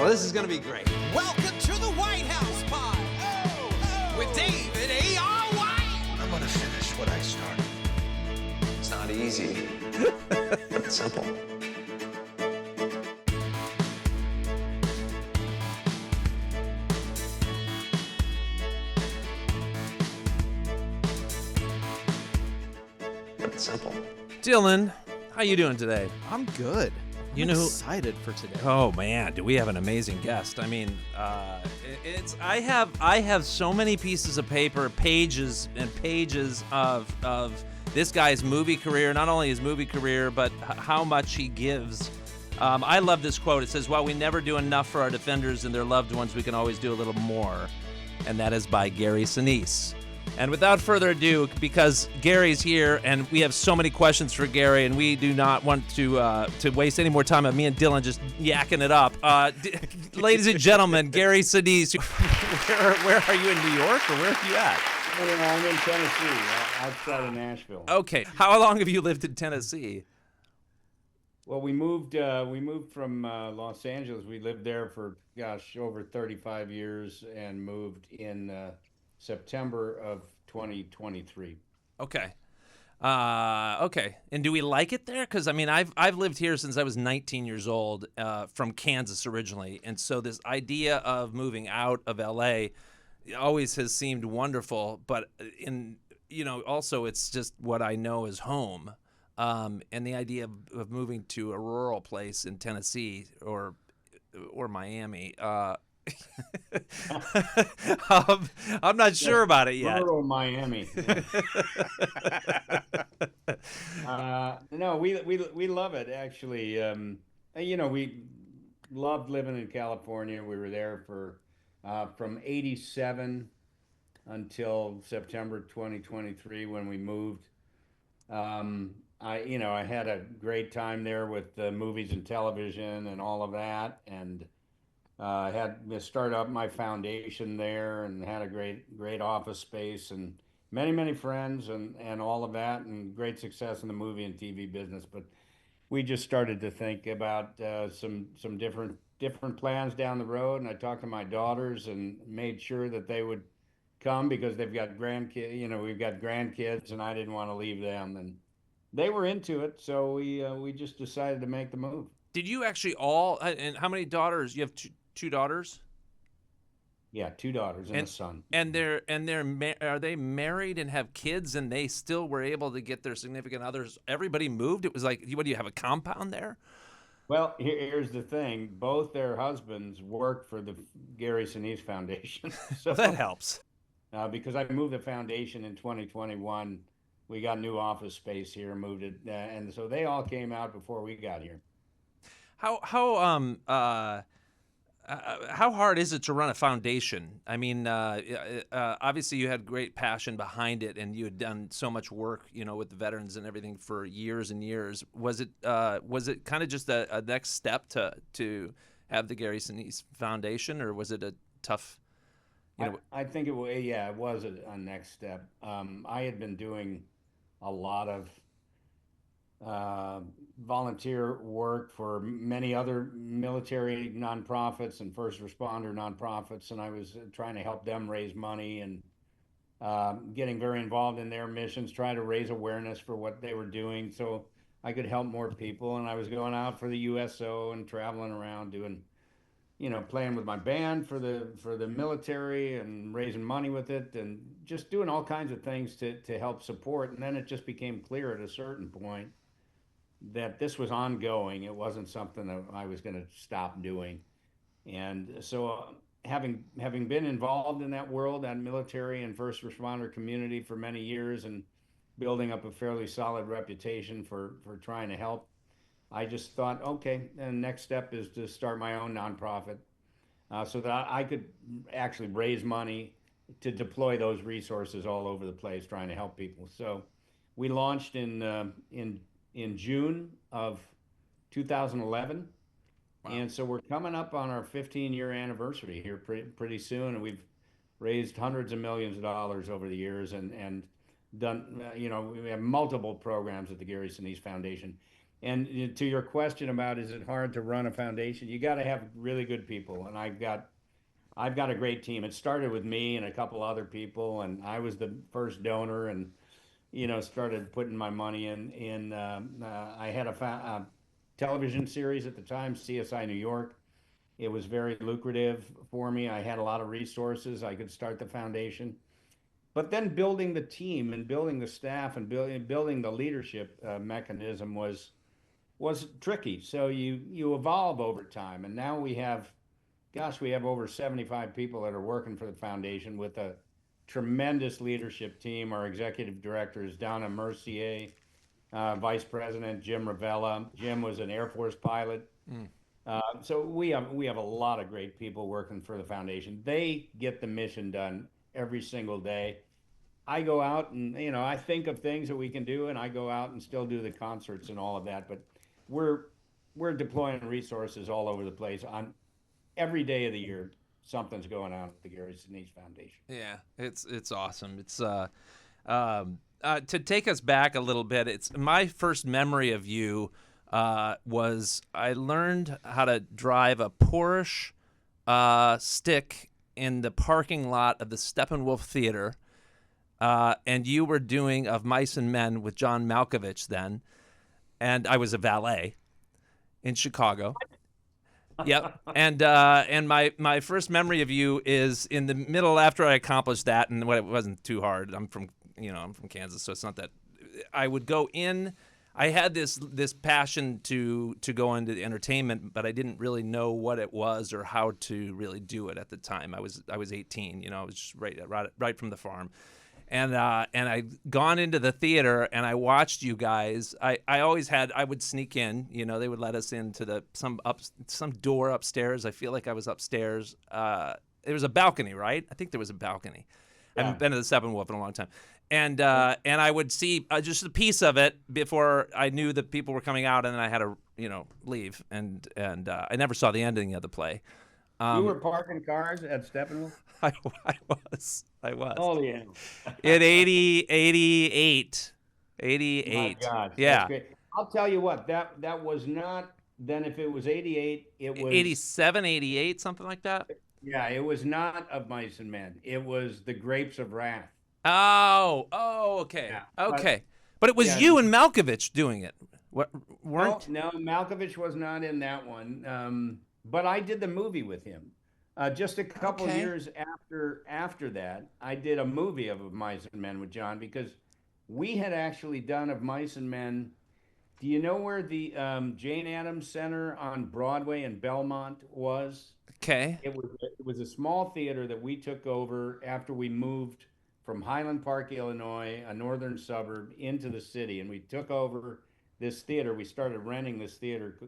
Well, this is going to be great. Welcome to the White House Pod with David A.R. I'm gonna finish what I started. It's not easy, but it's simple. But it's simple. Dylan, how you doing today? I'm good. You I'm know- excited for today. Oh man, do we have an amazing guest? I mean, I have so many pieces of paper, pages and pages of this guy's movie career. Not only his movie career, but how much he gives. I love this quote. It says, "While we never do enough for our defenders and their loved ones, we can always do a little more," and that is by Gary Sinise. And without further ado, because Gary's here and we have so many questions for Gary, and we do not want to waste any more time of me and Dylan just yakking it up. Ladies and gentlemen, Gary Sinise. Where are you in New York, or where are you at? I'm in Tennessee, outside of Nashville. Okay, how long have you lived in Tennessee? Well, we moved from Los Angeles. We lived there for, over 35 years and moved in September of 2023. Okay. Okay. And do we like it there? Because I mean, I've lived here since I was 19 years old, from Kansas originally, and so this idea of moving out of LA always has seemed wonderful. But also it's just what I know as home, and the idea of moving to a rural place in Tennessee or Miami. I'm not sure about it yet. Rural Miami. No, we love it actually. We loved living in California. We were there for from '87 until September 2023 when we moved. I had a great time there with the movies and television and all of that, and had started up my foundation there and had a great office space and many friends and all of that, and great success in the movie and TV business. But we just started to think about some different plans down the road, and I talked to my daughters and made sure that they would come because they've got grandkids. We've got grandkids, and I didn't want to leave them, and they were into it, so we just decided to make the move. Did you actually all? And how many daughters? You have two daughters? Yeah, two daughters and a son. And are they married and have kids, and they still were able to get their significant others? Everybody moved. It was like, what do you have, a compound there? Well, here's the thing. Both their husbands worked for the Gary Sinise Foundation. So that helps. Because I moved the foundation in 2021, we got new office space here, moved it, and so they all came out before we got here. How hard is it to run a foundation? I mean, obviously you had great passion behind it, and you had done so much work, with the veterans and everything for years and years. Was it kind of just a next step to have the Gary Sinise Foundation, or was it a tough? I think it was a next step. I had been doing a lot of volunteer work for many other military nonprofits and first responder nonprofits, and I was trying to help them raise money and getting very involved in their missions, trying to raise awareness for what they were doing so I could help more people. And I was going out for the USO and traveling around doing, playing with my band for the military and raising money with it and just doing all kinds of things to help support. And then it just became clear at a certain point that this was ongoing. It wasn't something that I was going to stop doing. And so having been involved in that world, that military and first responder community for many years and building up a fairly solid reputation for trying to help, I just thought, okay, the next step is to start my own nonprofit so that I could actually raise money to deploy those resources all over the place trying to help people. So we launched in June of 2011. Wow. And so we're coming up on our 15-year anniversary here pretty soon, and we've raised hundreds of millions of dollars over the years and done, we have multiple programs at the Gary Sinise Foundation. And to your question about is it hard to run a foundation, you got to have really good people, and I've got a great team. It started with me and a couple other people, and I was the first donor, and started putting my money in. I had a television series at the time, CSI New York. It was very lucrative for me. I had a lot of resources. I could start the foundation. But then building the team and building the staff and building the leadership mechanism was tricky. So you evolve over time, and now we have over 75 people that are working for the foundation with a tremendous leadership team. Our executive director is Donna Mercier, Vice President Jim Ravella. Jim was an Air Force pilot. So we have a lot of great people working for the foundation. They get the mission done every single day. I go out and I think of things that we can do, and I go out and still do the concerts and all of that. But we're we're deploying resources all over the place on every day of the year. Something's going on at the Gary Sinise Foundation. Yeah, it's awesome. It's to take us back a little bit. It's my first memory of you was I learned how to drive a Porsche stick in the parking lot of the Steppenwolf Theatre, and you were doing Of Mice and Men with John Malkovich then, and I was a valet in Chicago. Yep. And my first memory of you is in the middle after I accomplished that, and it wasn't too hard. I'm from Kansas, so it's not that. I would go in. I had this passion to go into the entertainment, but I didn't really know what it was or how to really do it at the time. I was 18. I was just right from the farm. And I'd gone into the theater and I watched you guys. I would sneak in. They would let us into some door upstairs. I feel like I was upstairs. There was a balcony, right? I think there was a balcony. Yeah. I haven't been to the Steppenwolf in a long time. And I would see just a piece of it before I knew that people were coming out, and then I had to leave. And I never saw the ending of the play. You were parking cars at Steppenwolf? I was. Oh, yeah. In 88. My God. Yeah. That's great. I'll tell you what, that was not, then if it was 88, it was 87, 88, something like that. Yeah, it was not Of Mice and Men. It was The Grapes of Wrath. Oh, okay. Yeah. Okay. But it was you and Malkovich doing it. Weren't? No, Malkovich was not in that one. But I did the movie with him. Just a couple years after that, I did a movie of Mice and Men with John, because we had actually done Of Mice and Men. Do you know where the Jane Addams Center on Broadway in Belmont was? Okay. It was a small theater that we took over after we moved from Highland Park, Illinois, a northern suburb, into the city, and we took over this theater. We started renting this theater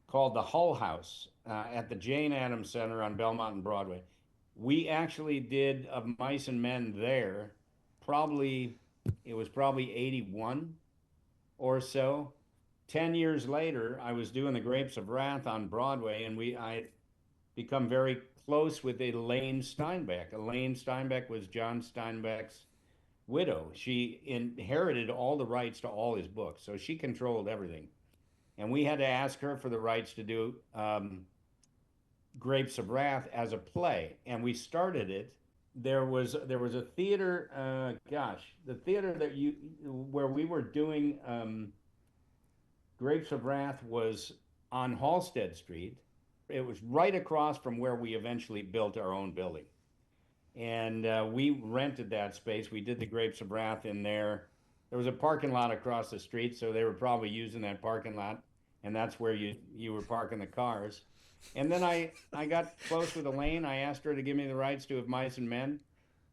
called the Hull House at the Jane Addams Center on Belmont and Broadway. We actually did Of Mice and Men there. It was probably 81 or so. 10 years later, I was doing The Grapes of Wrath on Broadway, and I become very close with Elaine Steinbeck. Elaine Steinbeck was John Steinbeck's widow. She inherited all the rights to all his books, so she controlled everything. And we had to ask her for the rights to do Grapes of Wrath as a play, and we started it. There was a theater, the theater where we were doing Grapes of Wrath was on Halsted Street. It was right across from where we eventually built our own building, and we rented that space. We did the Grapes of Wrath in there. There was a parking lot across the street, so they were probably using that parking lot, and that's where you were parking the cars. And then I got close with Elaine. I asked her to give me the rights to Of Mice and Men.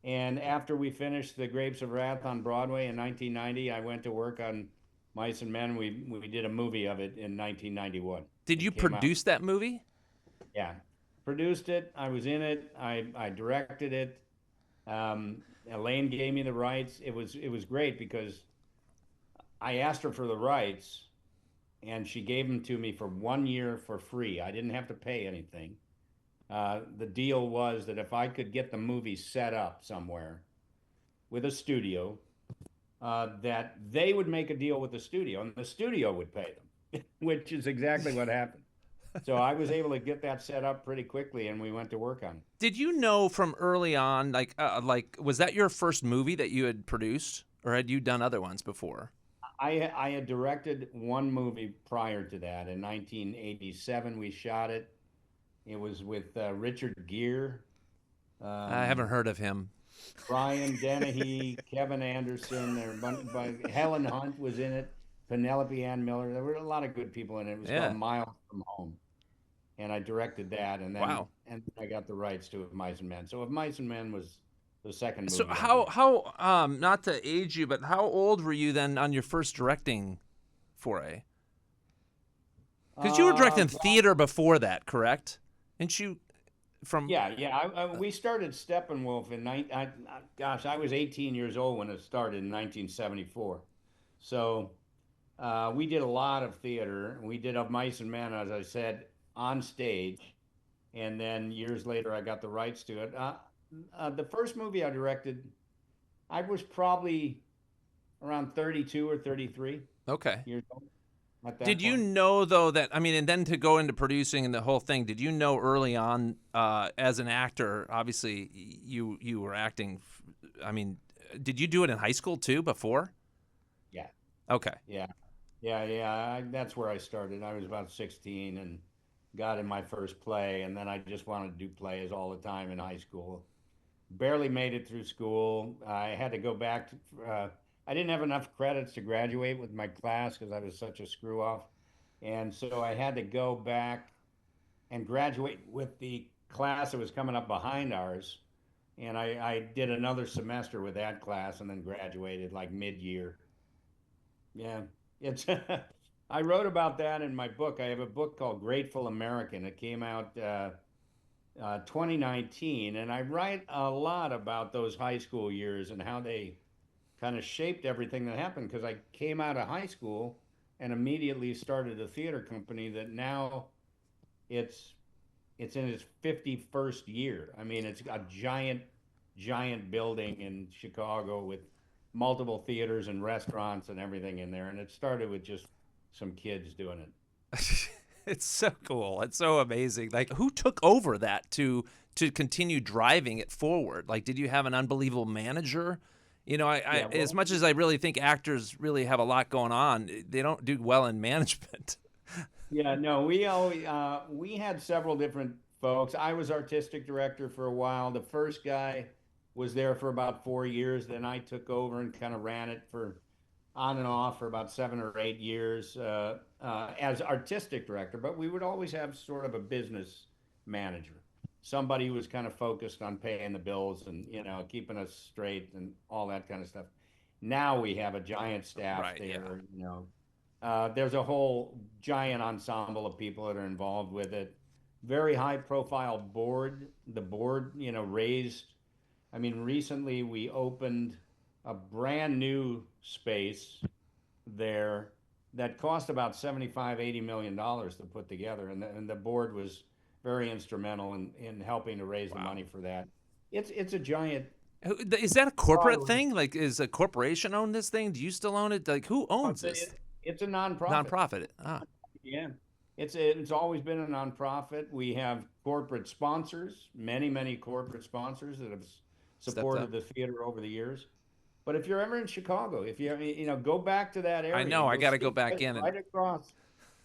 And after we finished the Grapes of Wrath on Broadway in 1990, I went to work on Mice and Men. We did a movie of it in 1991. Did you produce that movie? Yeah, produced it. I was in it. I directed it. Elaine gave me the rights. It was great because I asked her for the rights, and she gave them to me for 1 year for free. I didn't have to pay anything. The deal was that if I could get the movie set up somewhere with a studio, that they would make a deal with the studio, and the studio would pay them, which is exactly what happened. So I was able to get that set up pretty quickly, and we went to work on it. Did you know from early on, like was that your first movie that you had produced, or had you done other ones before? I had directed one movie prior to that. In 1987, we shot it. It was with Richard Gere, I haven't heard of him. Brian Dennehy, Kevin Anderson, Helen Hunt was in it, Penelope Ann Miller. There were a lot of good people in it. It was Yeah. called Miles from Home, and I directed that, and then Wow. I got the rights to Of Mice and Men. So Of Mice and Men was the second movie. So how not to age you, but how old were you then on your first directing foray? Because you were directing theater before that, correct? And you from Yeah. We started Steppenwolf in gosh, I was 18 years old when it started in 1974. So we did a lot of theater. We did Of Mice and Men, as I said, on stage, and then years later, I got the rights to it. The first movie I directed, I was probably around 32 or 33 okay. years old at that Did you point. know though that I mean, and then to go into producing and the whole thing? Did you know early on, as an actor? Obviously, you were acting. I mean, did you do it in high school too before? Yeah, Okay. yeah. That's where I started. I was about 16 and got in my first play, and then I just wanted to do plays all the time in high school. Barely made it through school. I had to go back I didn't have enough credits to graduate with my class because I was such a screw off. And so I had to go back and graduate with the class that was coming up behind ours. And I did another semester with that class and then graduated like mid-year. Yeah, it's I wrote about that in my book. I have a book called Grateful American. It came out 2019, and I write a lot about those high school years and how they kind of shaped everything that happened because I came out of high school and immediately started a theater company that now it's it's in its 51st year. I mean, it's a giant building in Chicago with multiple theaters and restaurants and everything in there, and it started with just some kids doing it. It's so cool. It's so amazing. Like, who took over that to continue driving it forward? Like, did you have an unbelievable manager? You know, Yeah, well, as much as I really think actors really have a lot going on, they don't do well in management. yeah, no, we had several different folks. I was artistic director for a while. The first guy was there for about 4 years. Then I took over and kind of ran it for on and off for about 7 or 8 years as artistic director. But we would always have sort of a business manager, somebody who was kind of focused on paying the bills and keeping us straight and all that kind of stuff. Now we have a giant staff Right, there. yeah. There's a whole giant ensemble of people that are involved with it. Very high profile board. The board, raised. I mean, recently we opened a brand new space there that cost about 75, $80 million to put together, and the board was very instrumental in helping to raise the Wow. money for that. It's a giant. Is that a corporate Oh, thing? Like, is a corporation own this thing? Do you still own it? Like, who owns it's this? it's a nonprofit. Nonprofit. Ah, Yeah, it's always been a nonprofit. We have corporate sponsors, many corporate sponsors that have stepped supported up. the theater over the years. But if you're ever in Chicago, if you go back to that area, I know. I you'll got to see go back in right and. across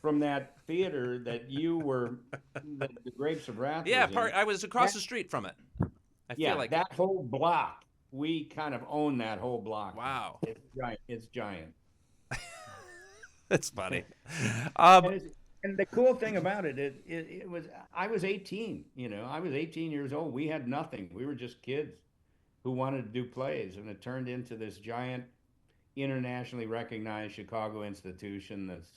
from that theater that you were, the Grapes of Wrath Yeah, was in. I was across That- the street from it. I Yeah, feel like. that whole block, we kind of own that whole block. Wow, It's giant. It's giant. that's funny. And, and the cool thing about it was I was 18. I was 18 years old. We had nothing. We were just kids who wanted to do plays, and it turned into this giant, internationally recognized Chicago institution that's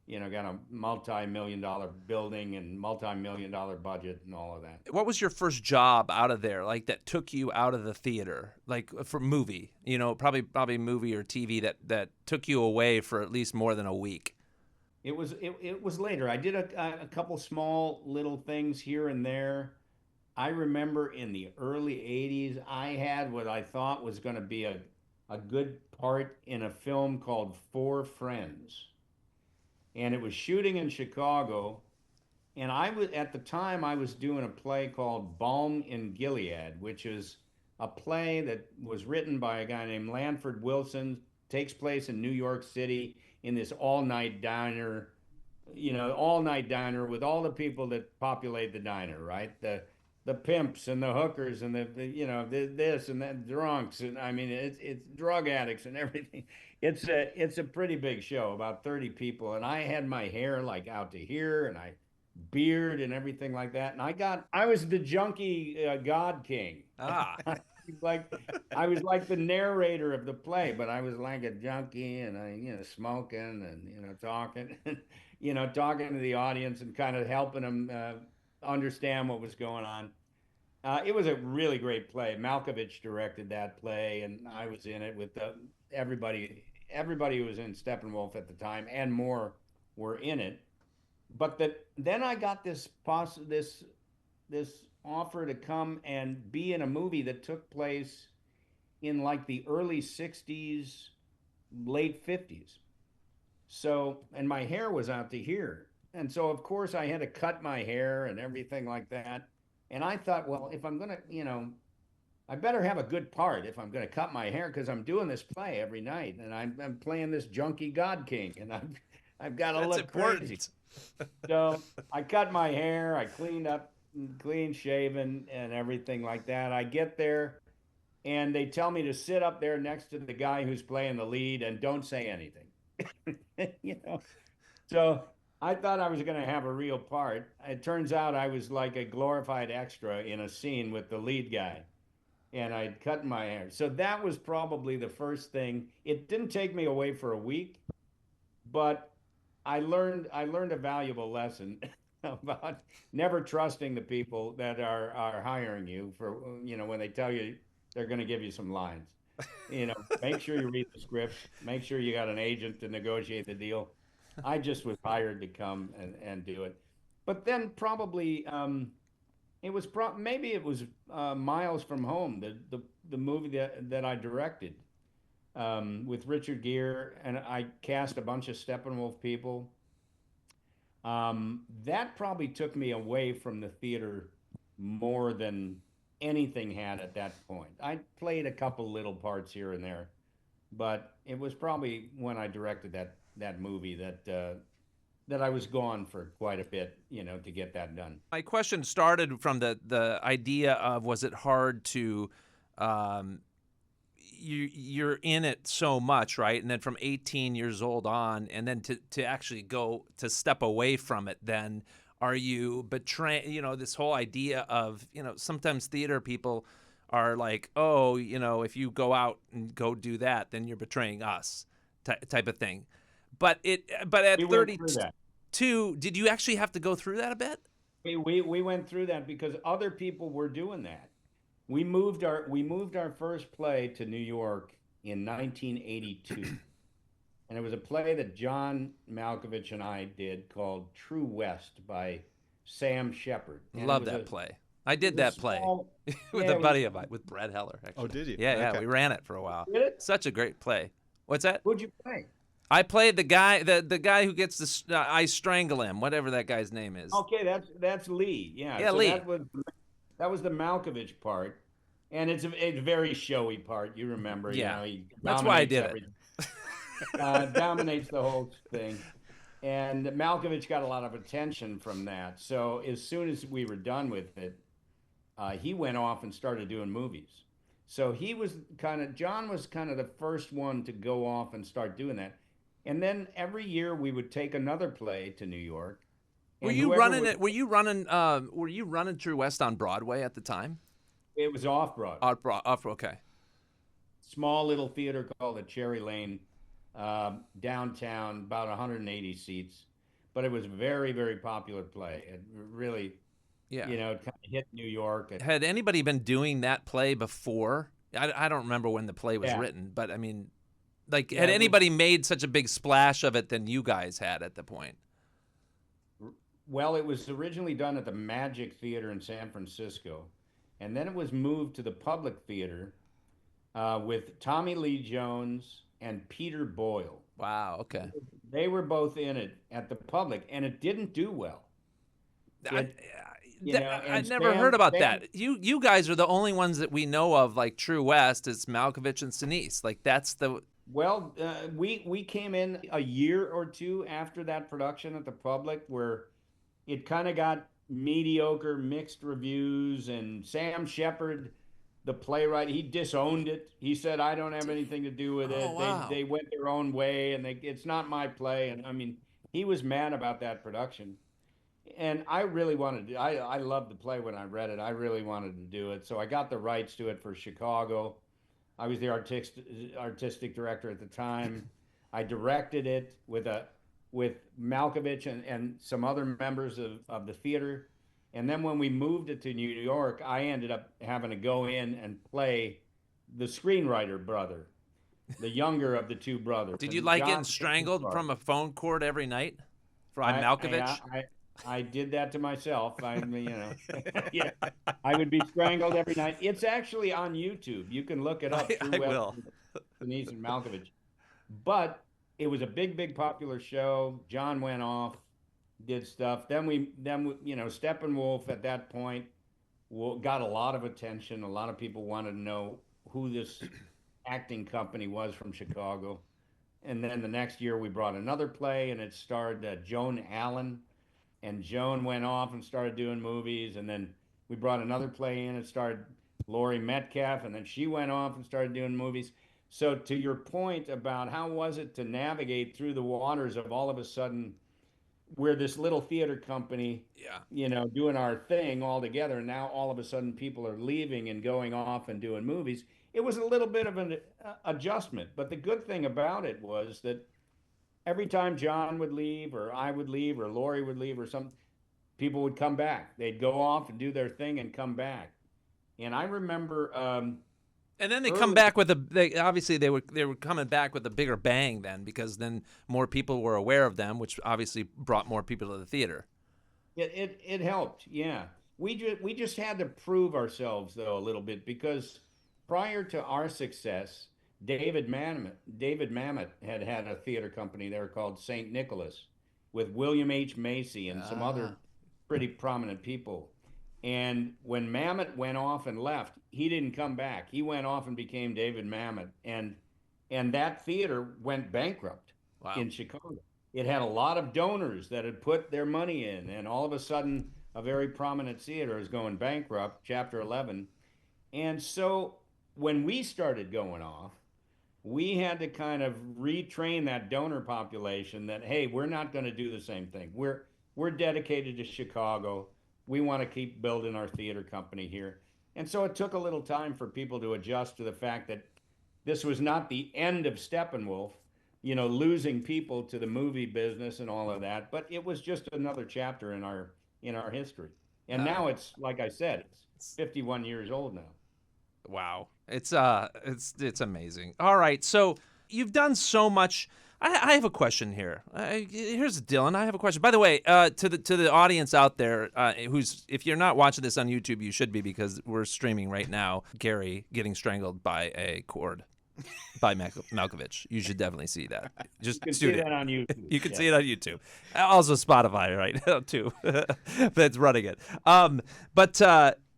got a multi-million-dollar building and multi-million-dollar budget and all of that. What was your first job out of there, like that took you out of the theater, like for movie? Probably movie or TV that took you away for at least more than a week. It was later. I did a couple small little things here and there. I remember in the early 80s, I had what I thought was going to be a good part in a film called Four Friends, and it was shooting in Chicago. And I was at the time I was doing a play called Balm in Gilead, which is a play that was written by a guy named Lanford Wilson, takes place in New York City in this all-night diner, all-night diner with all the people that populate the diner, right? The pimps and the hookers and this and that drunks, and I mean it's drug addicts and everything. It's a pretty big show, about 30 people, and I had my hair like out to here, and I beard and everything like that. And I was the junkie God King. Ah, like I was like the narrator of the play, but I was like a junkie, and I, smoking and talking, talking to the audience and kind of helping them understand what was going on. It was a really great play. Malkovich directed that play, and I was in it with everybody. Everybody who was in Steppenwolf at the time and more were in it. But then I got this offer to come and be in a movie that took place in like the early 60s, late 50s. So, and my hair was out to here. And so, of course, I had to cut my hair and everything like that. And I thought, well, if I'm going to, I better have a good part if I'm going to cut my hair, because I'm doing this play every night and I'm playing this junkie God King, and I've got to that's look important. crazy. So I cut my hair, I cleaned up, clean shaven and everything like that. I get there and they tell me to sit up there next to the guy who's playing the lead and don't say anything. you know. So I thought I was going to have a real part. It turns out I was like a glorified extra in a scene with the lead guy, and I'd cut my hair. So that was probably the first thing. It didn't take me away for a week, but I learned a valuable lesson about never trusting the people that are hiring you for, when they tell you they're going to give you some lines. Make sure you read the script, make sure you got an agent to negotiate the deal. I just was hired to come and do it. But then probably maybe it was Miles from Home, the movie that I directed with Richard Gere, and I cast a bunch of Steppenwolf people. That probably took me away from the theater more than anything had at that point. I played a couple little parts here and there, but it was probably when I directed that movie that I was gone for quite a bit, to get that done. My question started from the idea of, was it hard to you're in it so much, right? And then from 18 years old on, and then to actually go to step away from it, then are you betraying, this whole idea of, sometimes theater people are like, oh, if you go out and go do that, then you're betraying us type of thing. But at We went through 32, did you actually have to go through that a bit? we went through that because other people were doing that. We moved our first play to New York in 1982. And it was a play that John Malkovich and I did called True West by Sam Shepard. And Love that play. I did that play with a buddy of mine, with Brad Heller, actually. Oh, did you? Yeah, Okay. we ran it for a while. Did it? Such a great play. What's that? Who'd you play? I played the guy, the guy who gets the I strangle him, whatever that guy's name is. Okay, that's Lee. Yeah. Yeah, so Lee. That was the Malkovich part, and it's a very showy part. You remember? Yeah. He That's why I did everything. Dominates the whole thing, and Malkovich got a lot of attention from that. So as soon as we were done with it, he went off and started doing movies. So John was kind of the first one to go off and start doing that. And then every year we would take another play to New York. Were you running it? Were you running True West on Broadway at the time? It was off Broadway. Off, okay. Small little theater called the Cherry Lane, downtown, about 180 seats. But it was a very, very popular play. It really, Yeah. it kind of hit New York. Had anybody been doing that play before? I don't remember when the play was Yeah. written, but I mean, Yeah, had anybody made such a big splash of it than you guys had at the point? Well, it was originally done at the Magic Theater in San Francisco, and then it was moved to the Public Theater with Tommy Lee Jones and Peter Boyle. Wow. Okay. They were both in it at the Public, and it didn't do well. I, It, you know, I and never heard about Sam, that. You guys are the only ones that we know of, like True West. It's Malkovich and Sinise. Like that's the. well, we came in a year or two after that production at the Public, where it kind of got mediocre, mixed reviews, and Sam Shepard, the playwright, he disowned it. He said, "I don't have anything to do with it. Oh wow. They went their own way, and it's not my play." And I mean, he was mad about that production. And I really wanted to. I loved the play when I read it. I really wanted to do it, so I got the rights to it for Chicago. I was the artistic director at the time. I directed it with Malkovich and some other members of the theater. And then when we moved it to New York, I ended up having to go in and play the screenwriter brother, the younger of the two brothers. Did you And like John getting strangled from a phone cord every night from Malkovich? I did that to myself. Yeah, I would be strangled every night. It's actually on YouTube. You can look it up. I will. Sinise and Malkovich. But it was a big popular show. John went off, did stuff. Then Steppenwolf at that point got a lot of attention. A lot of people wanted to know who this acting company was from Chicago. And then the next year we brought another play, and it starred Joan Allen. And Joan went off and started doing movies. And then we brought another play in. It starred Laurie Metcalf, and then she went off and started doing movies. So to your point about how was it to navigate through the waters of all of a sudden we're this little theater company, doing our thing all together, and now all of a sudden people are leaving and going off and doing movies. It was a little bit of an adjustment, but the good thing about it was that every time John would leave, or I would leave, or Laurie would leave, or some people would come back. They'd go off and do their thing and come back. And I remember. And then they come back with obviously they were coming back with a bigger bang then, because then more people were aware of them, which obviously brought more people to the theater. It helped, yeah. We just had to prove ourselves though a little bit, because prior to our success, David Mamet had a theater company there called St. Nicholas with William H. Macy and some other pretty prominent people. And when Mamet went off and left, he didn't come back. He went off and became David Mamet. And that theater went bankrupt in Chicago. It had a lot of donors that had put their money in. And all of a sudden, a very prominent theater is going bankrupt, Chapter 11. And so when we started going off, we had to kind of retrain that donor population that, hey, we're not going to do the same thing. We're dedicated to Chicago. We want to keep building our theater company here. And so it took a little time for people to adjust to the fact that this was not the end of Steppenwolf, losing people to the movie business and all of that, but it was just another chapter in our history. And now it's, like I said, it's 51 years old now. Wow. It's amazing. All right. So you've done so much. I have a question here. Here's Dylan. I have a question. By the way, to the audience out there, if you're not watching this on YouTube, you should be, because we're streaming right now. Gary getting strangled by a cord by Malkovich. You should definitely see that. Just you can see that on YouTube. You can see it on YouTube. Also Spotify right now too. But it's running it.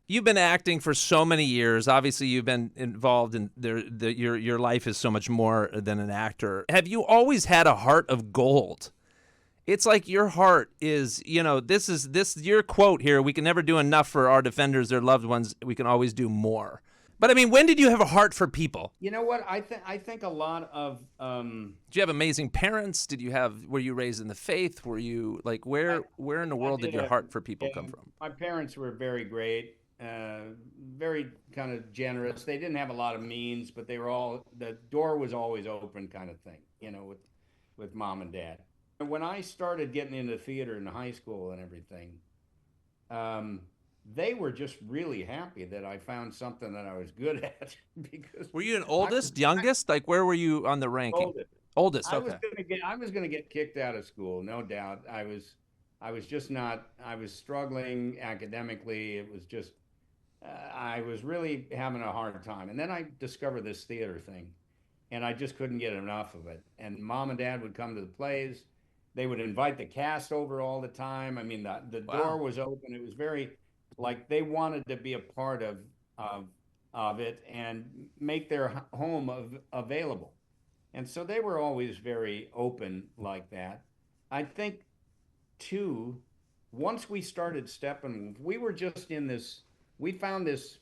You've been acting for so many years. Obviously, you've been involved in your life is so much more than an actor. Have you always had a heart of gold? It's like your heart is, this your quote here. We can never do enough for our defenders, their loved ones. We can always do more. But I mean, when did you have a heart for people? You know what? I think a lot of. Did you have amazing parents? Were you raised in the faith? Were you like where in the world did your heart for people come from? My parents were very great. Very kind of generous. They didn't have a lot of means, but the door was always open, kind of thing, with mom and dad. And when I started getting into theater in high school and everything, they were just really happy that I found something that I was good at. Because were you an oldest, youngest? Like where were you on the ranking? Oldest. Okay. I was gonna get kicked out of school, no doubt. I was just not. I was struggling academically. It was just. I was really having a hard time. And then I discovered this theater thing, and I just couldn't get enough of it. And mom and dad would come to the plays. They would invite the cast over all the time. I mean, the door Wow. was open. It was very like they wanted to be a part of of it and make their home available. And so they were always very open like that. I think too, once we started Steppenwolf, we were just in this, we found this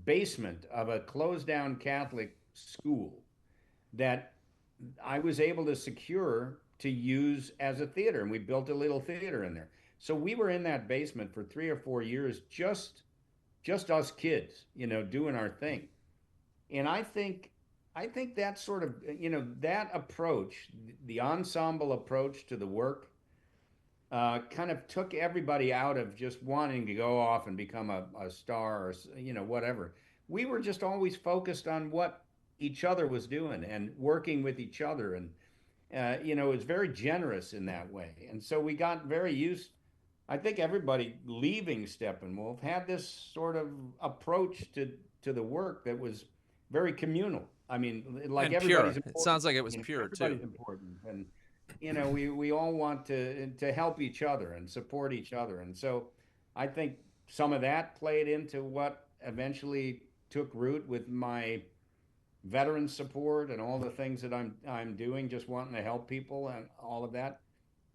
basement of a closed down Catholic school that I was able to secure to use as a theater. And we built a little theater in there. So we were in that basement for 3 or 4 years, just us kids, doing our thing. And I think that sort of, that approach, the ensemble approach to the work, kind of took everybody out of just wanting to go off and become a star or whatever. We were just always focused on what each other was doing and working with each other, and it was very generous in that way. And so we got very used. I think everybody leaving Steppenwolf had this sort of approach to the work that was very communal. I mean, like And pure. everybody's It important. sounds like it was pure too. Everybody's important, and we all want to help each other and support each other. And so I think some of that played into what eventually took root with my veteran support and all the things that I'm doing, just wanting to help people and all of that.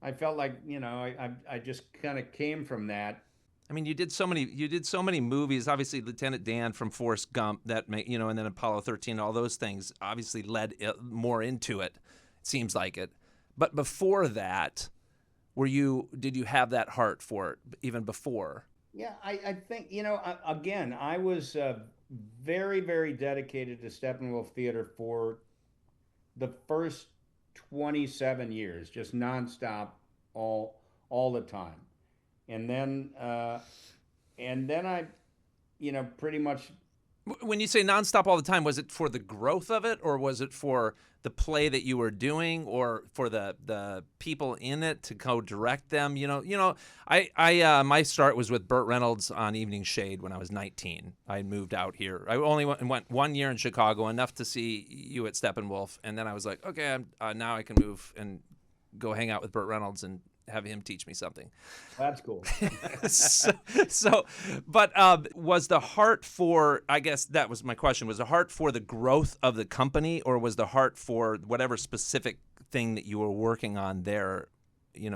I felt like, I just kind of came from that. I mean, you did so many movies. Obviously, Lieutenant Dan from Forrest Gump, and then Apollo 13, all those things obviously led more into it. It seems like it. But before that, did you have that heart for it even before? Yeah, I think, again, I was very, very dedicated to Steppenwolf Theater for the first 27 years, just nonstop, all the time. And then, I, pretty much. When you say nonstop all the time, was it for the growth of it, or was it for the play that you were doing, or for the people in it to co-direct them? I my start was with Burt Reynolds on Evening Shade when I was 19. I moved out here. I only went 1 year in Chicago, enough to see you at Steppenwolf, and then I was like, okay, now I can move and go hang out with Burt Reynolds and have him teach me something. That's cool. But was the heart for, I guess that was my question, was the heart for the growth of the company, or was the heart for whatever specific thing that you were working on there,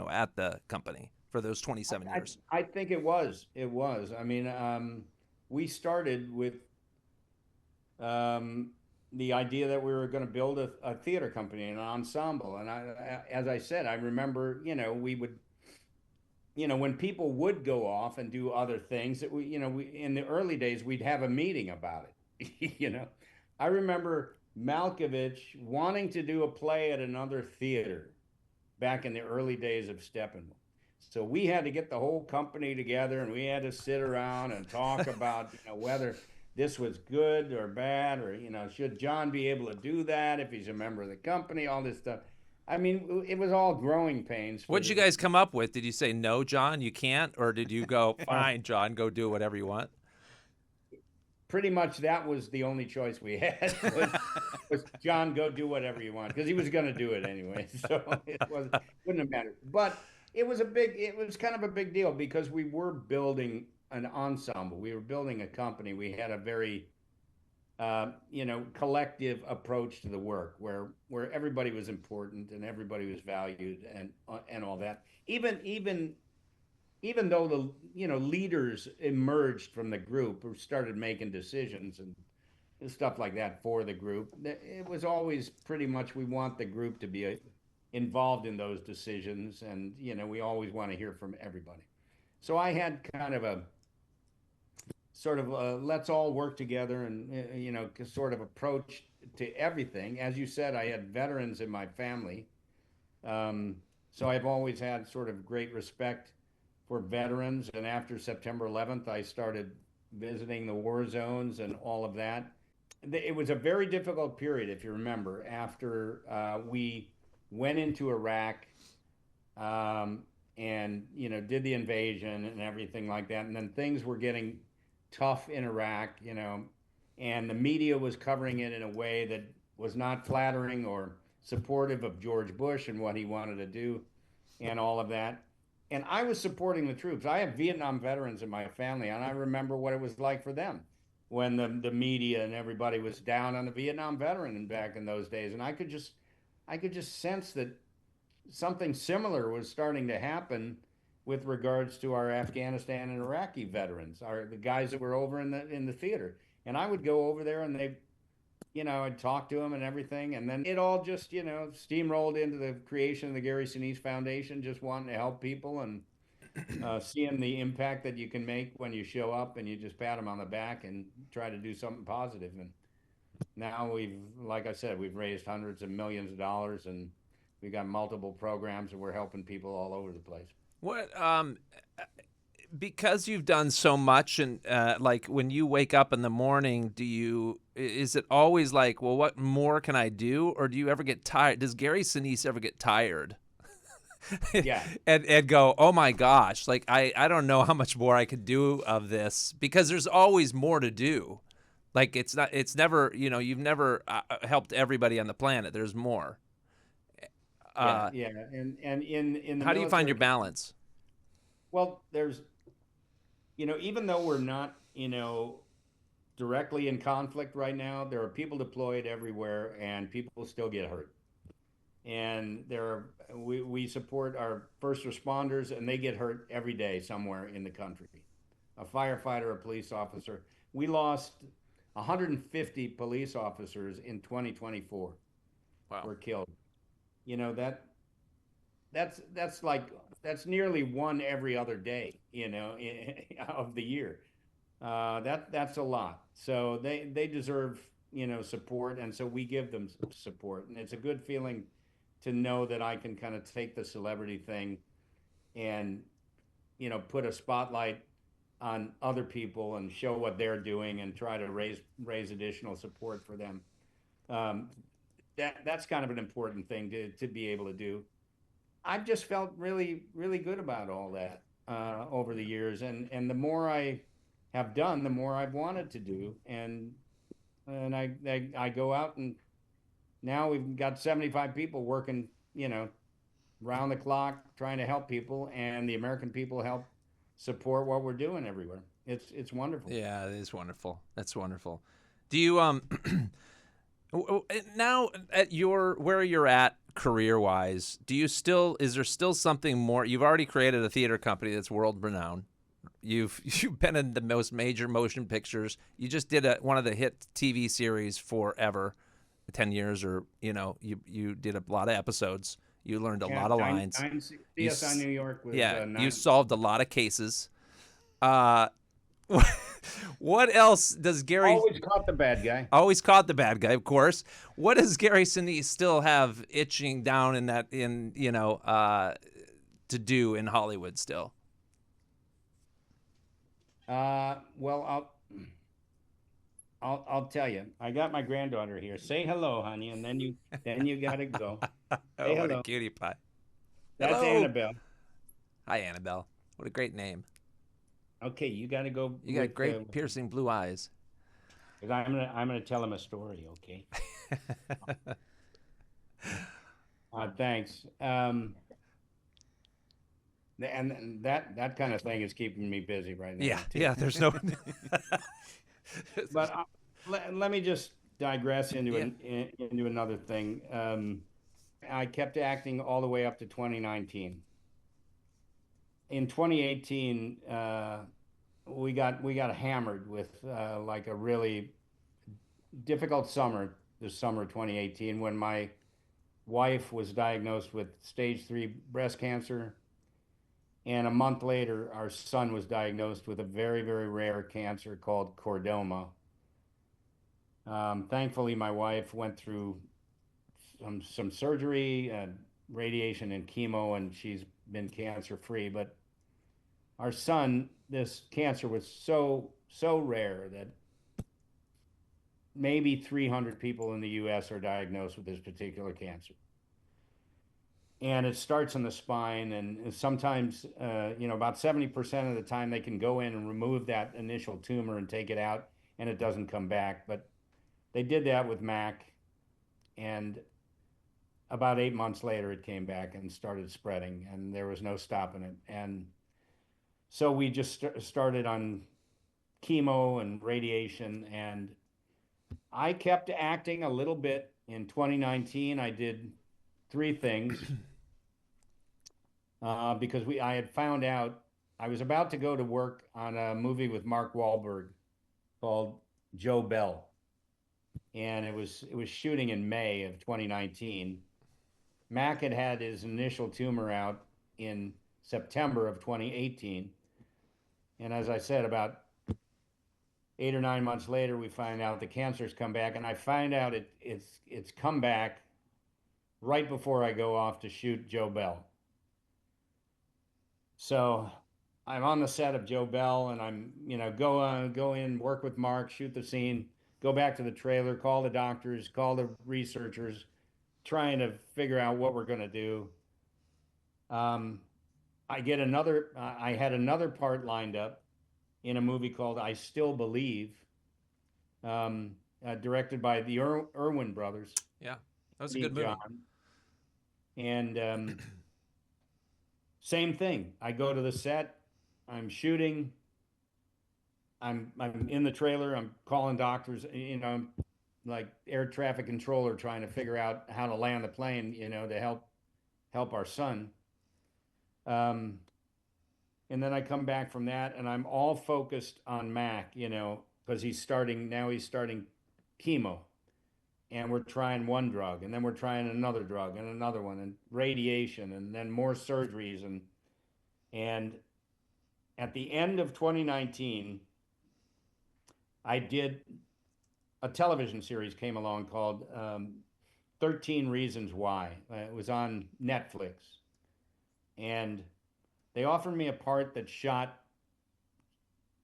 at the company for those 27 years? I think it was. It was. I mean, we started with the idea that we were going to build a theater company, an ensemble. And as I said, I remember, we would, when people would go off and do other things that we in the early days, we'd have a meeting about it. I remember Malkovich wanting to do a play at another theater back in the early days of Steppenwolf. So we had to get the whole company together, and we had to sit around and talk about, whether this was good or bad, or should John be able to do that if he's a member of the company, all this stuff. I mean, it was all growing pains. What did you guys come up with? Did you say, no, John, you can't? Or did you go, fine, John, go do whatever you want? Pretty much that was the only choice we had, was John, go do whatever you want, because he was going to do it anyway. So wouldn't have mattered. But it was kind of a big deal, because we were building an ensemble. We were building a company. We had a very, collective approach to the work, where everybody was important and everybody was valued, and all that. Even though the leaders emerged from the group who started making decisions and stuff like that for the group, it was always pretty much, we want the group to be involved in those decisions, and we always want to hear from everybody. So I had kind of a sort of let's all work together, and sort of approach to everything. As you said, I had veterans in my family, so I've always had sort of great respect for veterans. And after September 11th, I started visiting the war zones and all of that. It was a very difficult period, if you remember, after we went into Iraq, and did the invasion and everything like that, and then things were getting tough in Iraq, and the media was covering it in a way that was not flattering or supportive of George Bush and what he wanted to do and all of that. And I was supporting the troops. I have Vietnam veterans in my family, and I remember what it was like for them when the media and everybody was down on the Vietnam veteran back in those days. And I could just sense that something similar was starting to happen with regards to our Afghanistan and Iraqi veterans, the guys that were over in the theater. And I would go over there and I'd talk to them and everything. And then it all just, steamrolled into the creation of the Gary Sinise Foundation, just wanting to help people and seeing the impact that you can make when you show up and you just pat them on the back and try to do something positive. And now like I said, we've raised hundreds of millions of dollars, and we've got multiple programs, and we're helping people all over the place. What because you've done so much, and like when you wake up in the morning, is it always like, well, what more can I do, or do you ever get tired? Does Gary Sinise ever get tired? Yeah. and go, oh my gosh, like I don't know how much more I could do of this, because there's always more to do. Like it's never, you've never helped everybody on the planet. There's more. Yeah. And in the how do you find military, your balance? well, there's, even though we're not, directly in conflict right now, there are people deployed everywhere, and people still get hurt. And we support our first responders, and they get hurt every day somewhere in the country. A firefighter, a police officer. We lost 150 police officers in 2024. Wow. Were killed. That's nearly one every other day, of the year. That's a lot. So they deserve, support, and so we give them support, and it's a good feeling to know that I can kind of take the celebrity thing and, put a spotlight on other people and show what they're doing and try to raise additional support for them. That's kind of an important thing to be able to do. I've just felt really, really good about all that over the years, and the more I have done, the more I've wanted to do, and I go out, and now we've got 75 people working, round the clock trying to help people, and the American people help support what we're doing everywhere. It's wonderful. Yeah, it is wonderful. That's wonderful. Do you now at where you're at career-wise, is there still something more? You've already created a theater company that's world renowned. You've been in the most major motion pictures. You just did one of the hit TV series Forever, 10 years, or you did a lot of episodes. You learned a lot of lines. CSI New York was you solved a lot of cases. What else does Gary always caught the bad guy? Always caught the bad guy, of course. What does Gary Sinise still have itching down to do in Hollywood still? Well, I'll tell you. I got my granddaughter here. Say hello, honey, and then you gotta go. Say What hello. a cutie pie. That's Hello. Annabelle. Hi, Annabelle. What a great name. Okay, you gotta go. You got great piercing blue eyes. 'Cause I'm gonna tell him a story. Okay. Thanks. And that kind of thing is keeping me busy right now. Yeah, too. yeah. There's no. But let me just digress into into another thing. I kept acting all the way up to 2019. In 2018, we got hammered with like a really difficult summer. This summer, 2018, when my wife was diagnosed with stage 3 breast cancer, and a month later, our son was diagnosed with a very, very rare cancer called chordoma. Thankfully, my wife went through some surgery, radiation, and chemo, and she's been cancer free. But our son, this cancer was so rare that maybe 300 people in the U.S. are diagnosed with this particular cancer. and it starts in the spine. And sometimes, about 70% of the time they can go in and remove that initial tumor and take it out, and it doesn't come back. But they did that with Mac, and about 8 months later, it came back and started spreading, and there was no stopping it. And so we just started on chemo and radiation, and I kept acting a little bit. In 2019, I did three things because I had found out I was about to go to work on a movie with Mark Wahlberg called Joe Bell, and it was shooting in May of 2019. Mac had had his initial tumor out in September of 2018, and as I said, about 8 or 9 months later, we find out the cancer's come back, and I find out it's come back right before I go off to shoot Joe Bell. So I'm on the set of Joe Bell, and I'm, go in, work with Mark, shoot the scene, go back to the trailer, call the doctors, call the researchers, trying to figure out what we're going to do. Um, I had another part lined up in a movie called I Still Believe, directed by the Irwin brothers, Yeah, that was a Eddie good and movie. John. And same thing. I go to the set, I'm shooting, I'm in the trailer, I'm calling doctors, I'm like air traffic controller trying to figure out how to land the plane, to help our son. Um, and then I come back from that, and I'm all focused on Mac, because he's starting chemo, and we're trying one drug, and then we're trying another drug and another one, and radiation, and then more surgeries, and at the end of 2019, I did a television series came along called 13 Reasons Why. It was on Netflix, and they offered me a part that shot.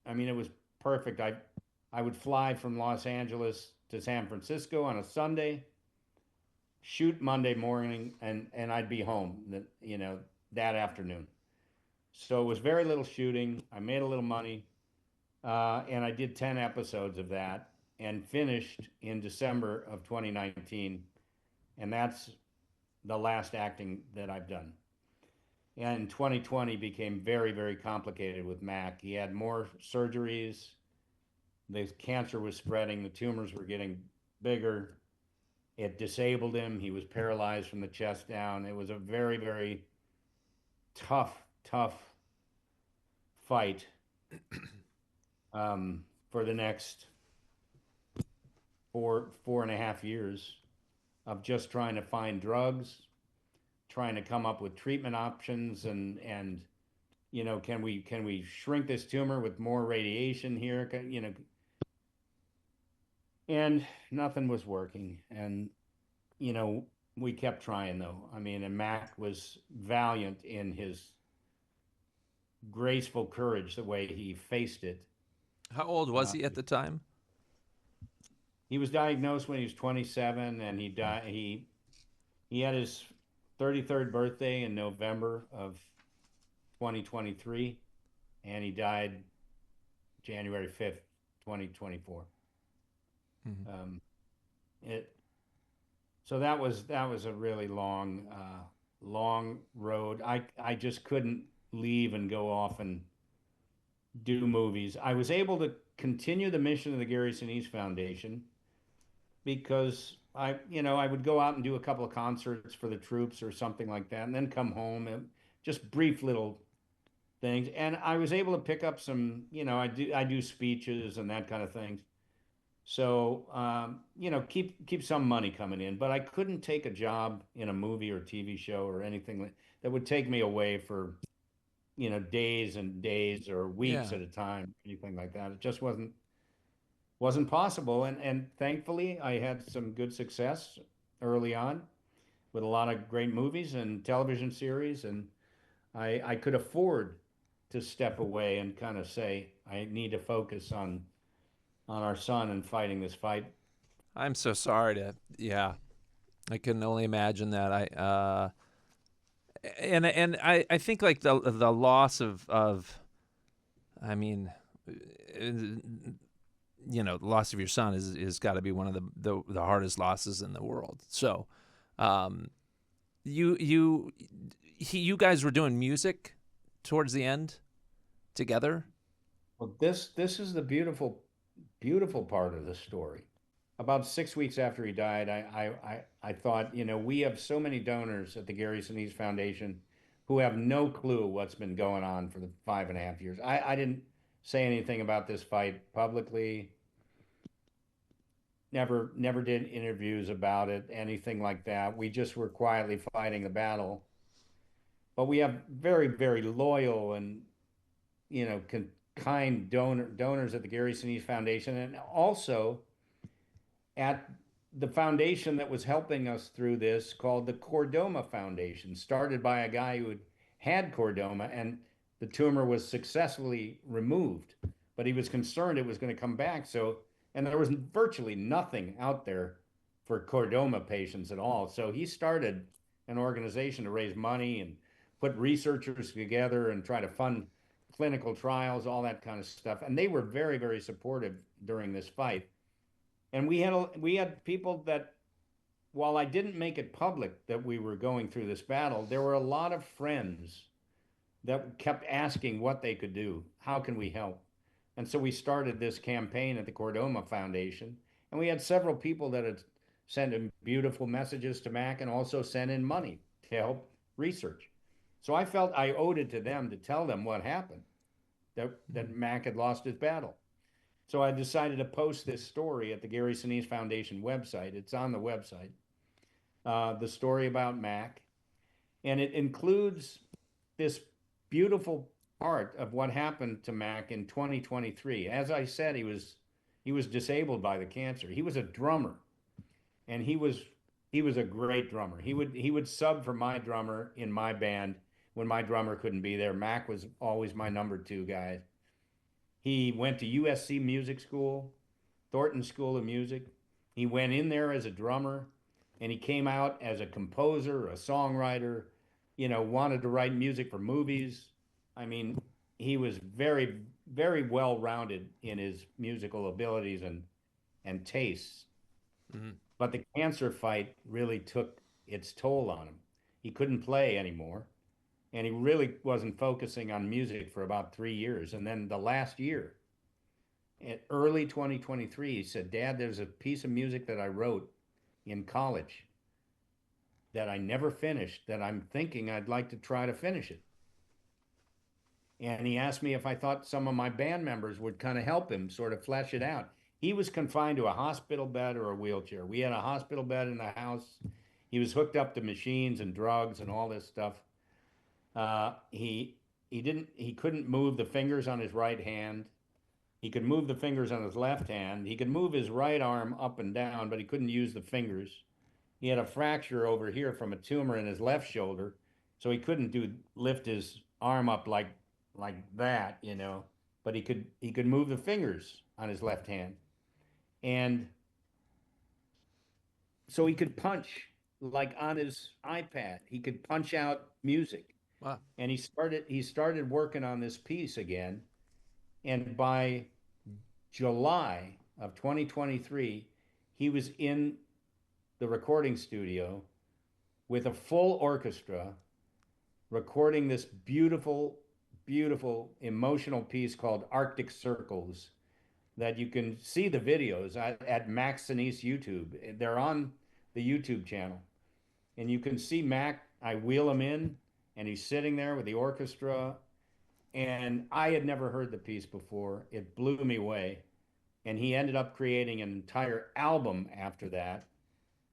I mean, it was perfect. I would fly from Los Angeles to San Francisco on a Sunday, shoot Monday morning, and I'd be home that afternoon. So it was very little shooting. I made a little money, and I did 10 episodes of that and finished in December of 2019. And that's the last acting that I've done. And 2020 became very, very complicated with Mac. He had more surgeries. The cancer was spreading. The tumors were getting bigger. It disabled him. He was paralyzed from the chest down. It was a very, very tough, tough fight for the next 4.5 years of just trying to find drugs, trying to come up with treatment options, and can we shrink this tumor with more radiation here? And nothing was working. And we kept trying though. I mean, and Mac was valiant in his graceful courage, the way he faced it. How old was he at the time? He was diagnosed when he was 27, and he died. He had his 33rd birthday in November of 2023, and he died January 5th, 2024. Mm-hmm. It so that was a really long road. I just couldn't leave and go off and do movies. I was able to continue the mission of the Gary Sinise Foundation because I would go out and do a couple of concerts for the troops or something like that, and then come home and just brief little things. And I was able to pick up some, I do speeches and that kind of things. So keep some money coming in, but I couldn't take a job in a movie or TV show or anything that would take me away for days and days or weeks Yeah. at a time, anything like that. It just wasn't possible. And thankfully, I had some good success early on with a lot of great movies and television series, and I could afford to step away and kind of say I need to focus on our son and fighting this fight. I'm so sorry to. Yeah, I can only imagine that. And I think like the loss of I mean, the loss of your son is got to be one of the hardest losses in the world. So, um, you guys were doing music towards the end together. Well, this is the beautiful part of the story. About 6 weeks after he died, I thought, we have so many donors at the Gary Sinise Foundation who have no clue what's been going on for the 5.5 years. I didn't say anything about this fight publicly. Never did interviews about it, anything like that. We just were quietly fighting the battle. But we have very, very loyal and kind donors at the Gary Sinise Foundation, and also at the foundation that was helping us through this, called the Chordoma Foundation, started by a guy who had chordoma, and the tumor was successfully removed, but he was concerned it was going to come back. So, and there was virtually nothing out there for chordoma patients at all. So he started an organization to raise money and put researchers together and try to fund clinical trials, all that kind of stuff. And they were very, very supportive during this fight. And we had people that, while I didn't make it public that we were going through this battle, there were a lot of friends that kept asking what they could do. How can we help? And so we started this campaign at the Chordoma Foundation. And we had several people that had sent in beautiful messages to Mac and also sent in money to help research. So I felt I owed it to them to tell them what happened, that Mac had lost his battle. So I decided to post this story at the Gary Sinise Foundation website. It's on the website, the story about Mac. And it includes this beautiful part of what happened to Mac in 2023. As I said, he was disabled by the cancer. He was a drummer, and he was a great drummer. He would sub for my drummer in my band when my drummer couldn't be there. Mac was always my number two guy. He went to USC Music School, Thornton School of Music. He went in there as a drummer, and he came out as a composer, a songwriter, wanted to write music for movies. I mean, he was very, very well rounded in his musical abilities and tastes. Mm-hmm. But the cancer fight really took its toll on him. He couldn't play anymore, and he really wasn't focusing on music for about 3 years. And then the last year, in early 2023, he said, "Dad, there's a piece of music that I wrote in college that I never finished, that I'm thinking I'd like to try to finish it." And he asked me if I thought some of my band members would kind of help him sort of flesh it out. He was confined to a hospital bed or a wheelchair. We had a hospital bed in the house. He was hooked up to machines and drugs and all this stuff. He couldn't move the fingers on his right hand. He could move the fingers on his left hand. He could move his right arm up and down, but he couldn't use the fingers. He had a fracture over here from a tumor in his left shoulder, so he couldn't lift his arm up like that, but he could move the fingers on his left hand. And so he could punch, like on his iPad. He could punch out music. Wow. And he started working on this piece again. And by July of 2023, he was in the recording studio with a full orchestra recording this beautiful, beautiful emotional piece called Arctic Circles, that you can see the videos at Mac Sinise YouTube. They're on the YouTube channel. And you can see Mac, I wheel him in, and he's sitting there with the orchestra. And I had never heard the piece before. It blew me away. And he ended up creating an entire album after that.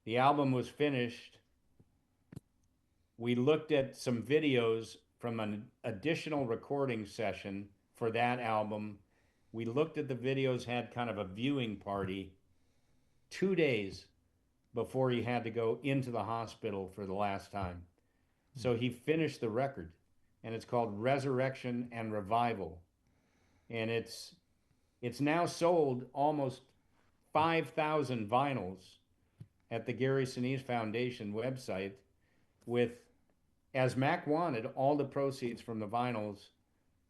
The album was finished. We looked at some videos from an additional recording session for that album. We looked at the videos, had kind of a viewing party 2 days before he had to go into the hospital for the last time. So he finished the record, and it's called Resurrection and Revival. And it's now sold almost 5,000 vinyls at the Gary Sinise Foundation website, with as Mac wanted, all the proceeds from the vinyls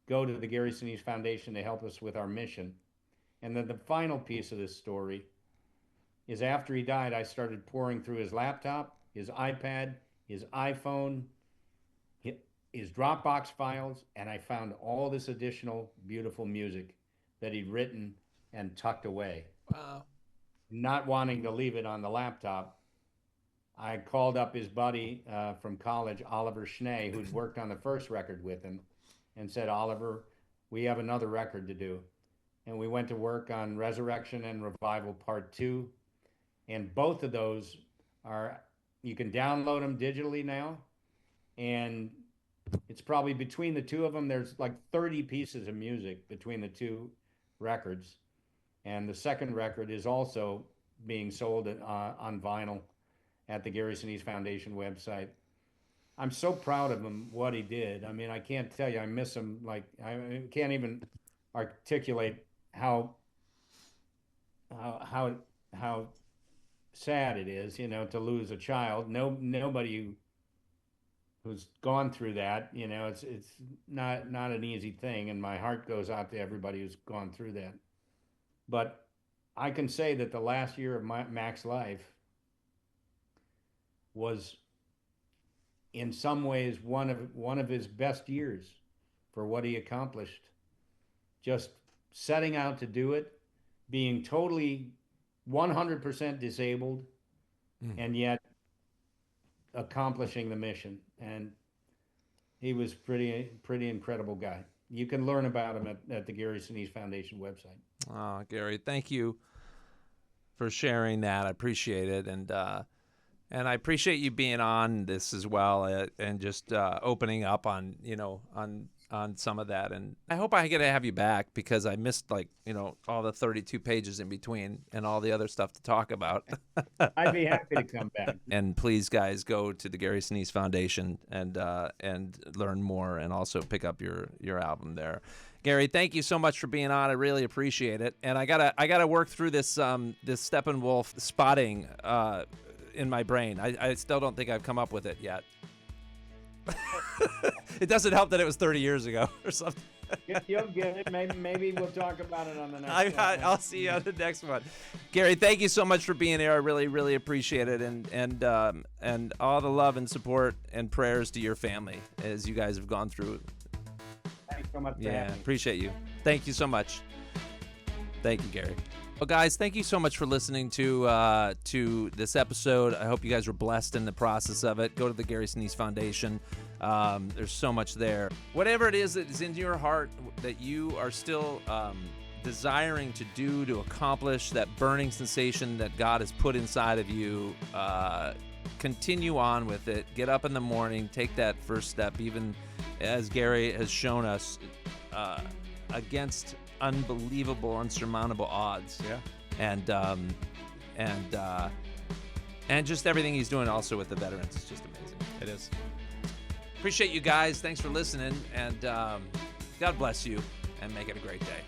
go to the Gary Sinise Foundation to help us with our mission. And then the final piece of this story is after he died, I started pouring through his laptop, his iPad, his iPhone, his Dropbox files, and I found all this additional beautiful music that he'd written and tucked away. Wow. Not wanting to leave it on the laptop, I called up his buddy from college, Oliver Schnee, who'd worked on the first record with him, and said, Oliver, we have another record to do. And we went to work on Resurrection and Revival Part 2. And both of those you can download them digitally now. And it's probably between the two of them, there's like 30 pieces of music between the two records. And the second record is also being sold on vinyl at the Gary Sinise Foundation website. I'm so proud of him, what he did. I mean, I can't tell you, I miss him. Like, I can't even articulate how sad it is, to lose a child. Nobody who's gone through that, it's not an easy thing, and my heart goes out to everybody who's gone through that. But I can say that the last year of Mac's life was, in some ways, one of his best years for what he accomplished. Just setting out to do it, being totally 100% disabled, and yet accomplishing the mission. And he was pretty incredible guy. You can learn about him at the Gary Sinise Foundation website. Oh, Gary, thank you for sharing that. I appreciate it. And I appreciate you being on this as well, and just opening up on some of that. And I hope I get to have you back, because I missed all the 32 pages in between and all the other stuff to talk about. I'd be happy to come back. And please, guys, go to the Gary Sinise Foundation and learn more, and also pick up your album there. Gary, thank you so much for being on. I really appreciate it. And I gotta work through this Steppenwolf spotting in my brain. I still don't think I've come up with it yet. It doesn't help that it was 30 years ago or something. You'll get it. Maybe we'll talk about it on the next one. I'll see you on the next one. Gary, thank you so much for being here. I really, really appreciate it. And all the love and support and prayers to your family as you guys have gone through. Thanks so much for Yeah, having me. appreciate you. Thank you so much. Thank you, Gary. Well, guys, thank you so much for listening to this episode. I hope you guys were blessed in the process of it. Go to the Gary Sinise Foundation. There's so much there. Whatever it is that is in your heart that you are still desiring to do, to accomplish, that burning sensation that God has put inside of you, continue on with it. Get up in the morning. Take that first step, even as Gary has shown us, against unbelievable, unsurmountable odds. Yeah. And just everything he's doing also with the veterans is just amazing. It is. Appreciate you guys. Thanks for listening, and God bless you, and make it a great day.